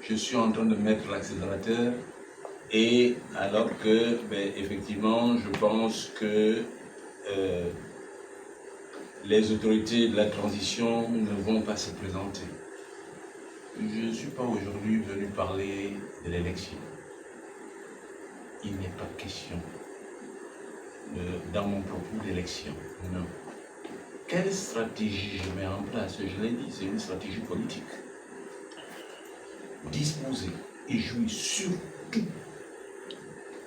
je suis en train de mettre l'accélérateur et alors que, effectivement, je pense que les autorités de la transition ne vont pas se présenter. Je ne suis pas aujourd'hui venu parler de l'élection. Il n'est pas question dans mon propos d'élection, non. Quelle stratégie je mets en place? Je l'ai dit, c'est une stratégie politique. Disposer et jouer sur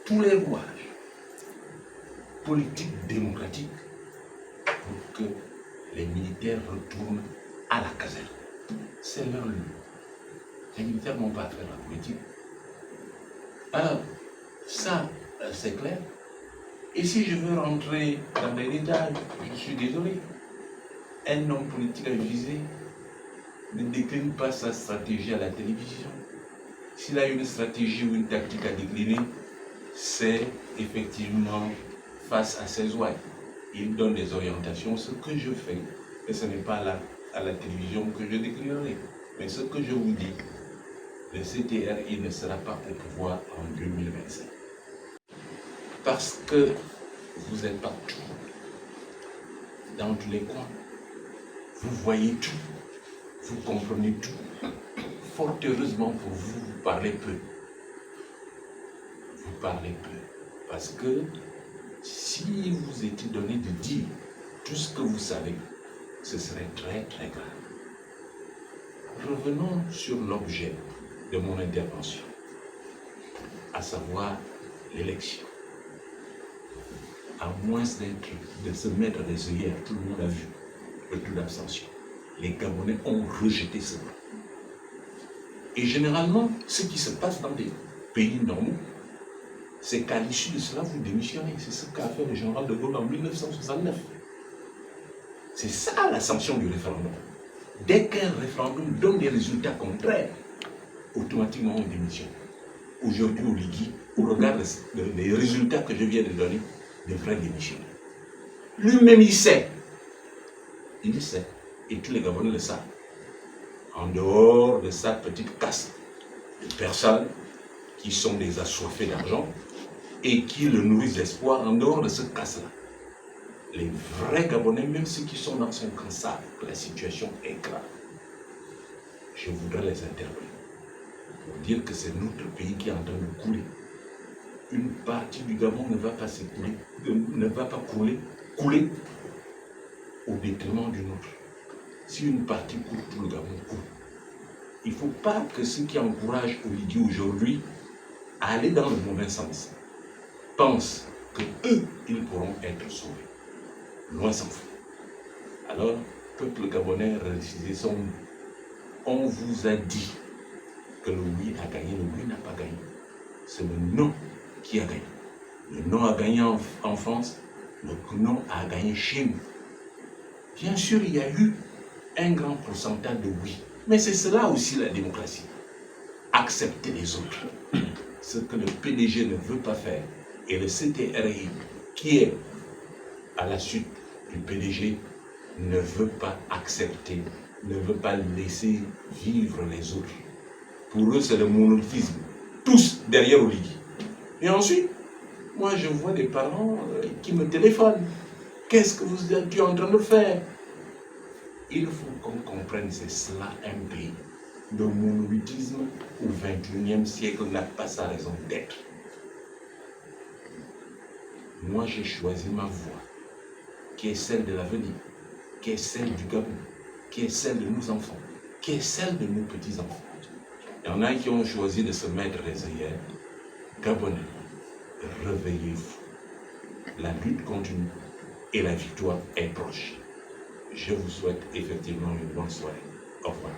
tous les rouages politiques, démocratiques, pour que les militaires retournent à la caserne. C'est leur lieu. Les militaires n'ont pas à faire la politique. Alors, ça, c'est clair. Et si je veux rentrer dans les détails, je suis désolé. Un homme politique à viser ne décline pas sa stratégie à la télévision. S'il a une stratégie ou une tactique à décliner, c'est effectivement face à ses ouailles. Il donne des orientations, ce que je fais, et ce n'est pas là, à la télévision que je déclinerai. Mais ce que je vous dis, le CTRI ne sera pas au pouvoir en 2025. Parce que vous êtes partout, dans tous les coins. Vous voyez tout, vous comprenez tout. Fort heureusement pour vous, vous parlez peu. Vous parlez peu. Parce que si vous étiez donné de dire tout ce que vous savez, ce serait très très grave. Revenons sur l'objet de mon intervention, à savoir l'élection. À moins de se mettre des œillères, tout le monde a vu le taux d'abstention. Les Gabonais ont rejeté cela. Et généralement, ce qui se passe dans des pays normaux, c'est qu'à l'issue de cela, vous démissionnez. C'est ce qu'a fait le général de Gaulle en 1969. C'est ça la sanction du référendum. Dès qu'un référendum donne des résultats contraires, automatiquement on démissionne. Aujourd'hui, au Ligui, au regard des résultats que je viens de donner, devrait démissionner. Lui-même, il sait. Il le sait. Et tous les Gabonais le savent. En dehors de sa petite caste de personnes qui sont des assoiffés d'argent et qui le nourrissent d'espoir, en dehors de ce casse-là, les vrais Gabonais, même ceux qui sont dans son camp, savent que la situation est grave. Je voudrais les interpeller pour dire que c'est notre pays qui est en train de couler. Une partie du Gabon ne va pas s'écouler, ne va pas couler au détriment d'une autre. Si une partie coule, tout le Gabon coule. Il ne faut pas que ceux qui encouragent Oligui aujourd'hui à aller dans le mauvais sens pensent qu'eux, ils pourront être sauvés. Loin s'en faut. Alors, peuple gabonais, réalisez son nom. On vous a dit que le oui a gagné, le oui n'a pas gagné. C'est le non qui a gagné. Le non a gagné en France, le non a gagné chez nous. Bien sûr, il y a eu un grand pourcentage de oui. Mais c'est cela aussi la démocratie. Accepter les autres. Ce que le PDG ne veut pas faire. Et le CTRI, qui est à la suite du PDG, ne veut pas accepter, ne veut pas laisser vivre les autres. Pour eux, c'est le monolithisme. Tous derrière Oligui. Et ensuite, moi, je vois des parents qui me téléphonent. Qu'est-ce que tu es en train de faire? Il faut qu'on comprenne, c'est cela un pays. Le monolithisme au XXIe siècle n'a pas sa raison d'être. Moi, j'ai choisi ma voie, qui est celle de l'avenir, qui est celle du Gabon, qui est celle de nos enfants, qui est celle de nos petits-enfants. Il y en a qui ont choisi de se mettre les œillères. Gabonais, réveillez-vous. La lutte continue et la victoire est proche. Je vous souhaite effectivement une bonne soirée. Au revoir.